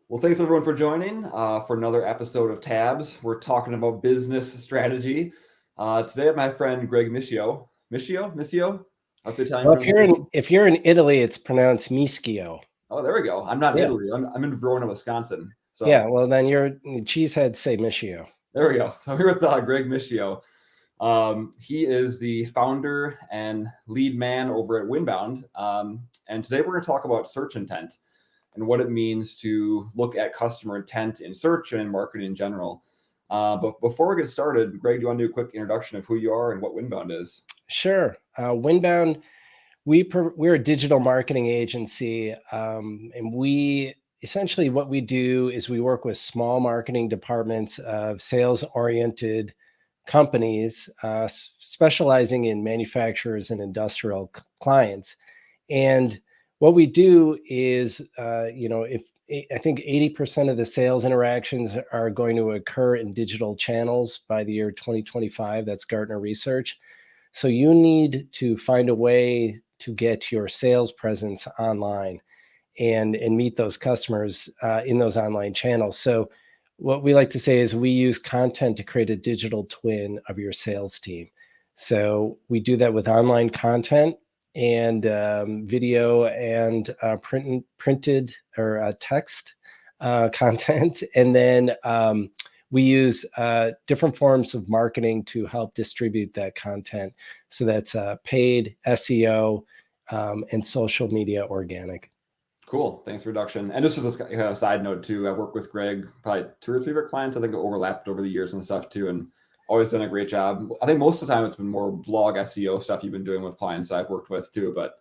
Well, thanks everyone for joining for another episode of Tabs. We're talking about business strategy. Today, my friend Greg Mischio. Mischio? What's the Italian Well, if you're in pronunciation? if you're in Italy, it's pronounced Mischio. Oh, there we go. I'm not in Yeah, Italy. I'm in Verona, Wisconsin. yeah. So Well, then your cheeseheads say Mischio. there we go. So I'm here with Greg Mischio. He is the founder and lead man over at Winbound. And today we're going to talk about search intent and what it means to look at customer intent in search and in marketing in general. But before we get started, Greg, do you want to do a quick introduction of who you are and what Winbound is? Sure. Winbound, we're a digital marketing agency, and we essentially what we do is we work with small marketing departments of sales-oriented companies, specializing in manufacturers and industrial clients. And what we do is, if I think 80% of the sales interactions are going to occur in digital channels by the year 2025. That's Gartner research. So you need to find a way to get your sales presence online and meet those customers in those online channels. So what we like to say is we use content to create a digital twin of your sales team. So we do that with online content and video and printed or text content. And then we use different forms of marketing to help distribute that content. So that's paid, SEO, and social media organic. Cool. Thanks for introduction. And just as a side note too, I work with Greg, probably 2 or 3 of our clients. I think overlapped over the years and stuff too, and always done a great job. I think most of the time it's been more blog SEO stuff you've been doing with clients I've worked with too, but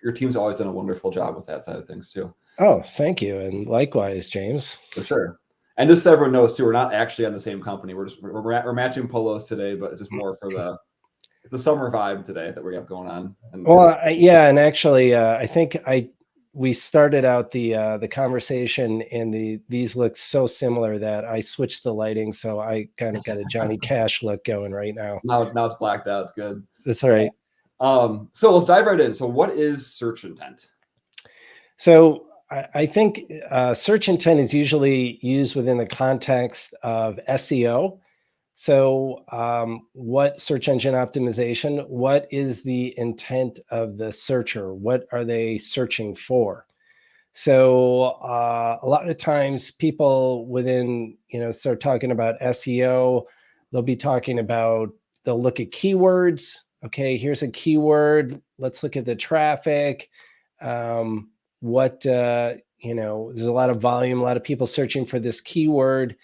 your team's always done a wonderful job with that side of things too. Oh, thank you. And likewise, James. For sure. And just so everyone knows too, we're not actually on the same company. We're matching polos today, but it's just more for it's a summer vibe today that we have going on. Well, yeah, and actually, I think we started out the conversation, and these look so similar that I switched the lighting, so I kind of got a Johnny Cash look going right now. Now it's blacked out. It's good. That's all right. So let's dive right in. So what is search intent? So I think search intent is usually used within the context of SEO. So what search engine optimization, what is the intent of the searcher? What are they searching for? So a lot of times people within, start talking about SEO, they'll be talking about, they'll look at keywords. Okay, here's a keyword. Let's look at the traffic. There's a lot of volume, a lot of people searching for this keyword.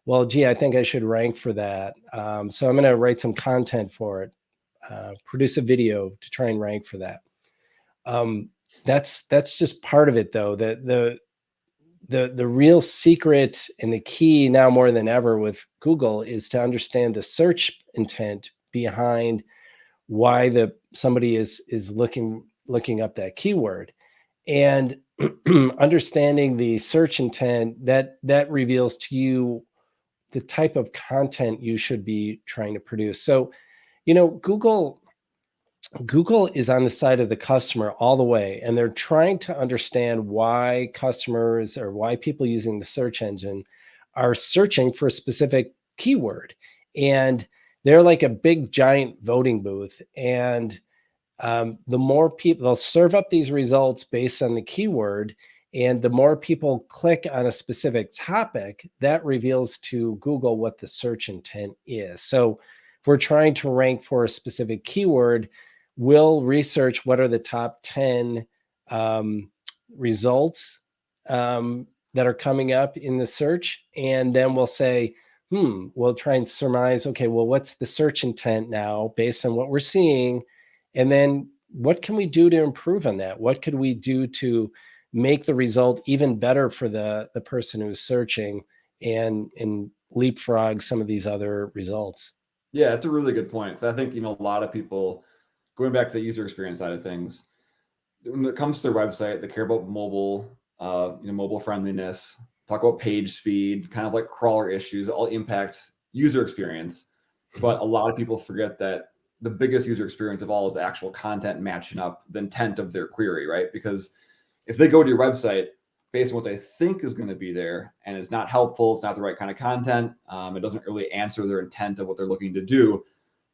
Well, gee, I think I should rank for that. So I'm going to write some content for it, produce a video to try and rank for that. That's just part of it, though. The real secret and the key now more than ever with Google is to understand the search intent behind why somebody is looking up that keyword. And understanding the search intent, that reveals to you the type of content you should be trying to produce. So, Google is on the side of the customer all the way, and they're trying to understand why customers or why people using the search engine are searching for a specific keyword. And they're like a big giant voting booth. And the more people, they'll serve up these results based on the keyword. And the more people click on a specific topic, that reveals to Google what the search intent is. So if we're trying to rank for a specific keyword, we'll research what are the top 10 results that are coming up in the search. And then we'll say, we'll try and surmise, okay, well, what's the search intent now based on what we're seeing? And then what can we do to improve on that? What could we do to make the result even better for the person who's searching and leapfrog some of these other results? Yeah, it's a really good point. I think, a lot of people, going back to the user experience side of things, when it comes to their website, they care about mobile, mobile friendliness, talk about page speed, kind of like crawler issues, all impact user experience. But a lot of people forget that the biggest user experience of all is actual content matching up the intent of their query, right? Because if they go to your website based on what they think is going to be there, and it's not helpful, it's not the right kind of content, it doesn't really answer their intent of what they're looking to do,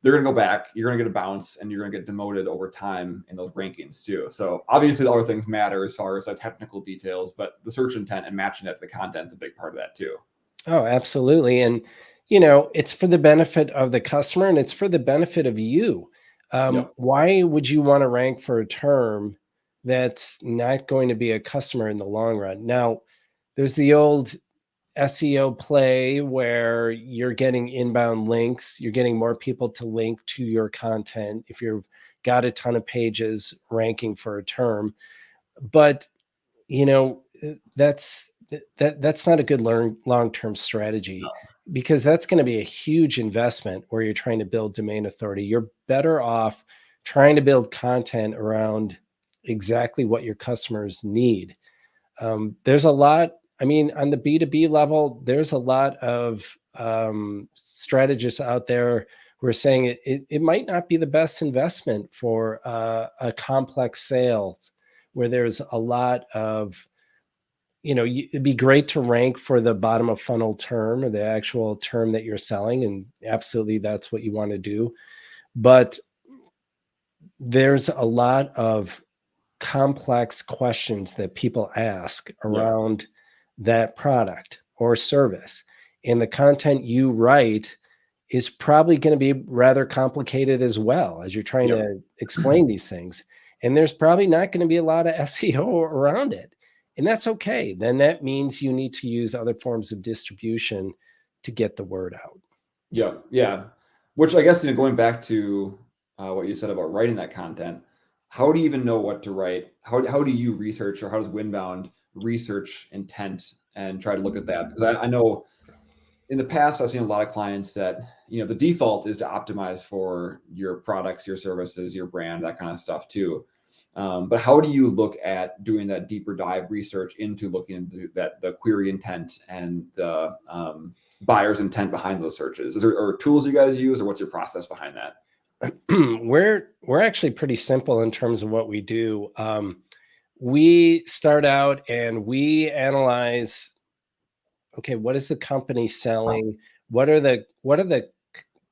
they're going to go back, you're going to get a bounce, and you're going to get demoted over time in those rankings too. So obviously the other things matter as far as the technical details, but the search intent and matching that to the content is a big part of that too. Oh, absolutely. And, it's for the benefit of the customer and it's for the benefit of you. Yep. Why would you want to rank for a term that's not going to be a customer in the long run? Now, there's the old SEO play where you're getting inbound links, you're getting more people to link to your content if you've got a ton of pages ranking for a term. But that's not a good long-term strategy, because that's going to be a huge investment where you're trying to build domain authority. You're better off trying to build content around exactly what your customers need. There's a lot, on the B2B level, there's a lot of strategists out there who are saying it might not be the best investment for a complex sales where there's a lot of, it'd be great to rank for the bottom of funnel term or the actual term that you're selling. And absolutely, that's what you want to do. But there's a lot of complex questions that people ask around that product or service. And the content you write is probably going to be rather complicated as well as you're trying to explain these things. And there's probably not going to be a lot of SEO around it. And that's okay. Then that means you need to use other forms of distribution to get the word out. Yeah. Yeah. Which I guess, going back to what you said about writing that content, how do you even know what to write? How do you research, or how does Winbound research intent and try to look at that? Because I know in the past, I've seen a lot of clients that, the default is to optimize for your products, your services, your brand, that kind of stuff too. But how do you look at doing that deeper dive research into looking into the query intent and the buyer's intent behind those searches? Is there or tools you guys use, or what's your process behind that? We're actually pretty simple in terms of what we do. We start out and we analyze, okay, what is the company selling? What are the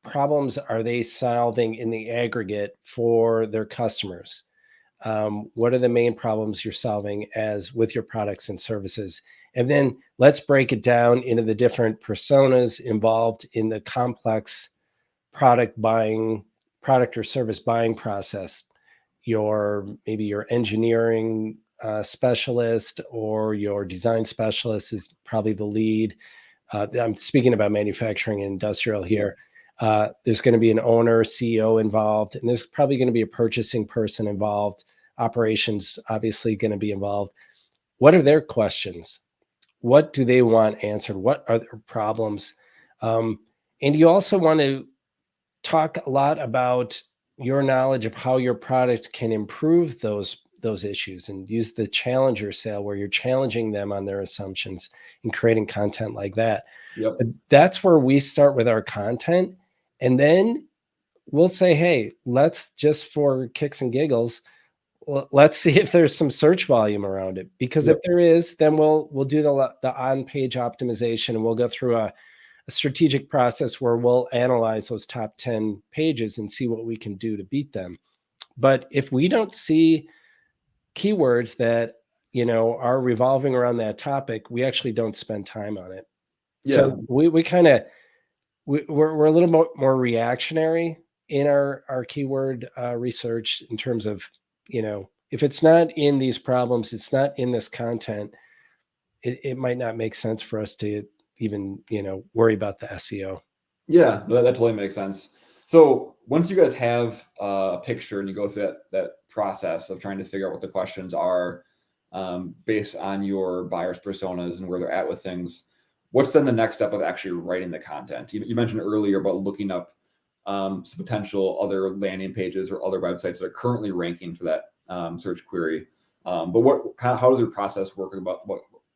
problems are they solving in the aggregate for their customers? What are the main problems you're solving as with your products and services? And then let's break it down into the different personas involved in the complex product or service buying process. Maybe your engineering specialist or your design specialist is probably the lead. I'm speaking about manufacturing and industrial here. There's going to be an owner, CEO involved, and there's probably going to be a purchasing person involved. Operations obviously going to be involved. What are their questions? What do they want answered? What are their problems? And you also want to talk a lot about your knowledge of how your product can improve those issues, and use the challenger sale where you're challenging them on their assumptions and creating content like that. Yep. But that's where we start with our content. And then we'll say, hey, let's just, for kicks and giggles, let's see if there's some search volume around it. Because if there is, then we'll do the on-page optimization, and we'll go through a strategic process where we'll analyze those top 10 pages and see what we can do to beat them. But if we don't see keywords that, are revolving around that topic, we actually don't spend time on it. Yeah. So we're a little more reactionary in our keyword research, in terms of, if it's not in these problems, it's not in this content, it might not make sense for us to even, worry about the SEO. Yeah, no, that totally makes sense. So once you guys have a picture and you go through that process of trying to figure out what the questions are, based on your buyers' personas and where they're at with things, what's then the next step of actually writing the content? You mentioned earlier about looking up some potential other landing pages or other websites that are currently ranking for that search query. But how does your process work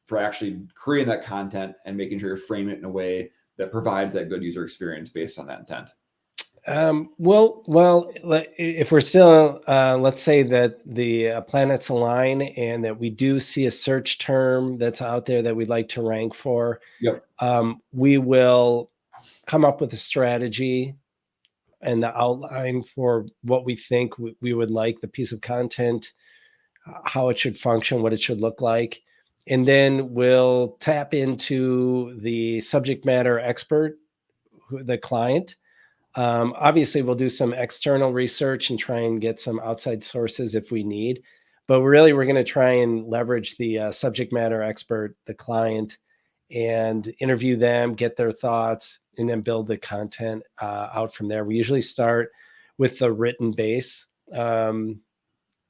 for actually creating that content and making sure you're framing it in a way that provides that good user experience based on that intent? If we're still, let's say that the planets align and that we do see a search term that's out there that we'd like to rank for, Yep. we will come up with a strategy and the outline for what we think we would like the piece of content, how it should function, what it should look like. And then we'll tap into the subject matter expert, the client. Obviously, we'll do some external research and try and get some outside sources if we need. But really, we're going to try and leverage the subject matter expert, the client, and interview them, get their thoughts, and then build the content out from there. We usually start with the written base. You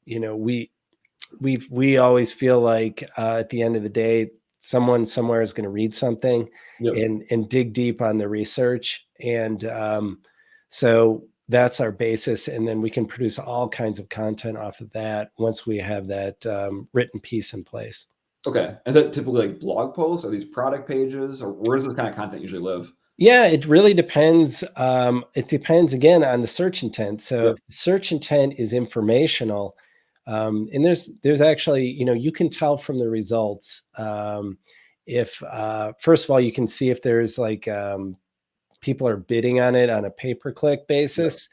know, we always feel like at the end of the day, someone somewhere is going to read something Yep. and dig deep on the research. And so that's our basis. And then we can produce all kinds of content off of that once we have that written piece in place. Okay. Is that typically like blog posts or these product pages, or where does this kind of content usually live? Yeah, it really depends. It depends again on the search intent. So Yep. if the search intent is informational, and there's actually, you know, you can tell from the results. If first of all, you can see if there's like people are bidding on it on a pay-per-click Yep. basis.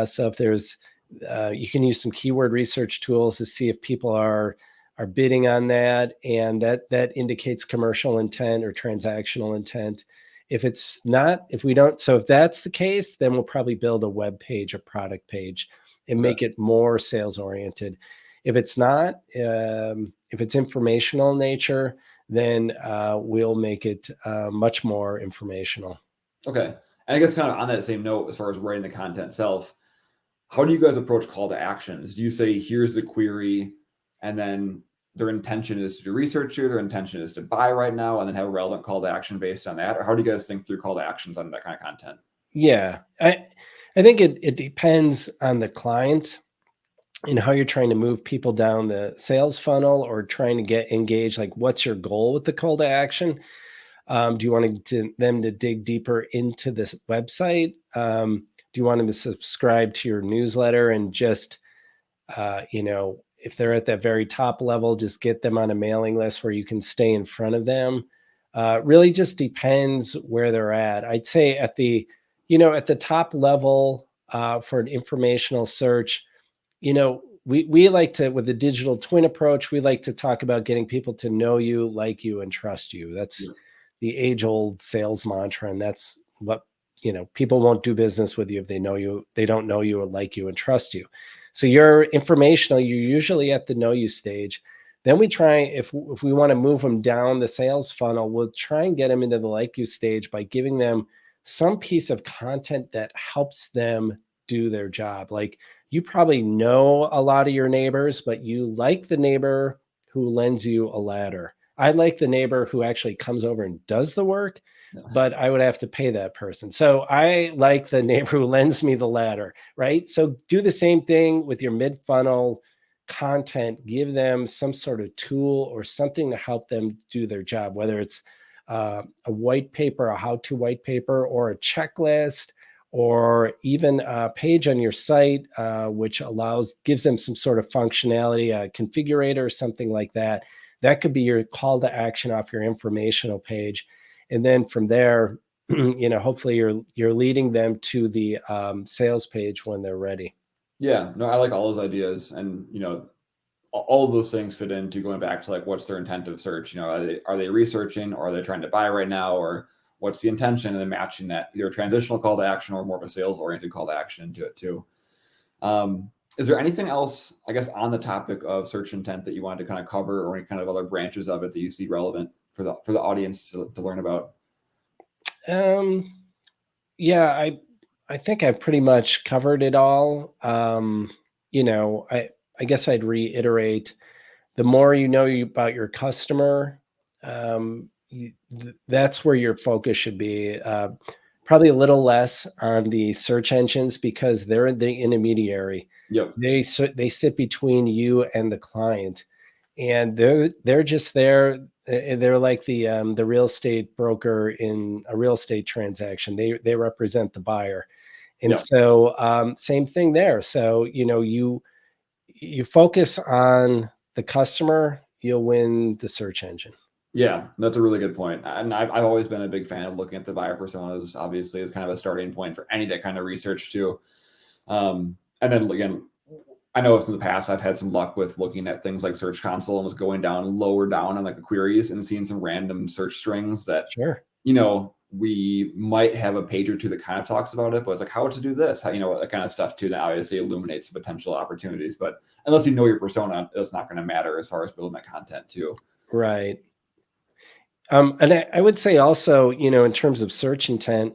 So if there's, you can use some keyword research tools to see if people are bidding on that, and that indicates commercial intent or transactional intent. If it's not, if we don't, so if that's the case, then we'll probably build a web page, a product page, and Okay. make it more sales oriented. If it's not, if it's informational in nature, then we'll make it much more informational. Okay. And I guess kind of on that same note, as far as writing the content itself, how do you guys approach call to actions? Do you say, here's the query, and then their intention is to do research here, their intention is to buy right now, and then have a relevant call to action based on that? Or how do you guys think through call to actions on that kind of content? Yeah, I think it depends on the client and how you're trying to move people down the sales funnel or trying to get engaged. Like, what's your goal with the call to action? Do you want them to dig deeper into this website? Do you want them to subscribe to your newsletter and just, you know, if they're at that very top level, just get them on a mailing list where you can stay in front of them? Really just depends where they're at. I'd say at the, you know, at the top level for an informational search, you know, we like to, with the digital twin approach, we like to talk about getting people to know you, like you, and trust you. That's Yeah. the age old sales mantra. And that's what, you know, people won't do business with you if they know you, they don't know you or like you and trust you. So you're informational, you're usually at the know you stage. Then we try, if we want to move them down the sales funnel, we'll try and get them into the like you stage by giving them some piece of content that helps them do their job. Like, you probably know a lot of your neighbors, but you like the neighbor who lends you a ladder. I like the neighbor who actually comes over and does the work, Yeah. but I would have to pay that person. So I like the neighbor who lends me the ladder, right? So do the same thing with your mid funnel content. Give them some sort of tool or something to help them do their job, whether it's a white paper, a how to white paper, or a checklist, or even a page on your site, which gives them some sort of functionality, a configurator or something like that. That could be your call to action off your informational page. And then from there, you know, hopefully you're leading them to the sales page when they're ready. Yeah. No, I like all those ideas. And, all of those things fit into going back to like, what's their intent of search? Are they researching, or are they trying to buy right now, or what's the intention? And then matching that, either a transitional call to action or more of a sales oriented call to action to it too. Is there anything else, I guess, on the topic of search intent that you wanted to kind of cover, or any kind of other branches of it that you see relevant for the audience to learn about? Um, yeah, I think I've pretty much covered it all. You know, I guess I'd reiterate, the more you know about your customer, that's where your focus should be. Probably a little less on the search engines because they're the intermediary. Yep. They sit between you and the client, and they're just there. They're like the real estate broker in a real estate transaction. They represent the buyer, And so same thing there. So, you focus on the customer, you'll win the search engine. Yeah, that's a really good point. And I've always been a big fan of looking at the buyer personas, obviously, as kind of a starting point for any that kind of research too. And then again, I know in the past I've had some luck with looking at things like Search Console and was going down lower down on like the queries and seeing some random search strings that, Sure. we might have a page or two that kind of talks about it, but it's like how to do this, how, that kind of stuff too, that obviously illuminates potential opportunities. But unless you know your persona, it's not going to matter as far as building that content too. Right. And I would say also, in terms of search intent,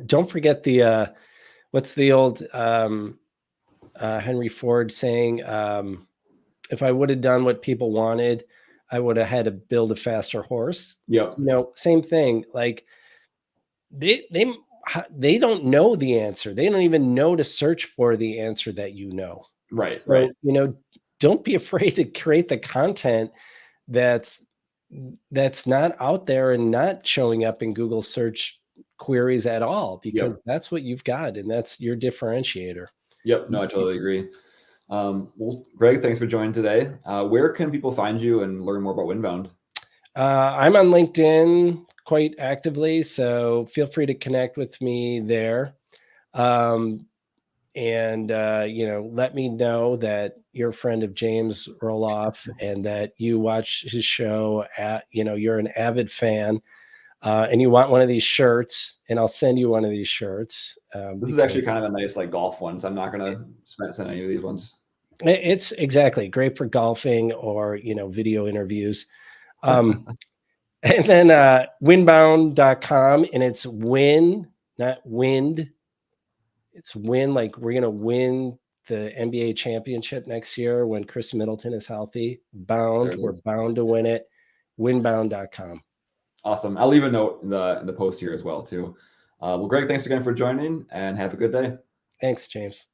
don't forget what's the old Henry Ford saying? If I would have done what people wanted, I would have had to build a faster horse. Yep. Same thing. Like they don't know the answer. They don't even know to search for the answer that Right. So, Right. don't be afraid to create the content that's not out there and not showing up in Google search queries at all, because Yep. that's what you've got and that's your differentiator. Yep. No, I totally agree. Well, Greg, thanks for joining today. Where can people find you and learn more about Winbound? I'm on LinkedIn quite actively, so feel free to connect with me there. And let me know that you're a friend of James Roloff and that you watch his show. You're an avid fan, and you want one of these shirts, and I'll send you one of these shirts. This is actually kind of a nice like golf one, so I'm not gonna send any of these ones. It's exactly great for golfing or video interviews. And then winbound.com, and it's win, not wind. It's win, like we're gonna win the NBA championship next year when Chris Middleton is healthy. There it We're is. bound to win it. Winbound.com. Awesome. I'll leave a note in the post here as well too. Well, Greg, thanks again for joining, and have a good day. Thanks, James.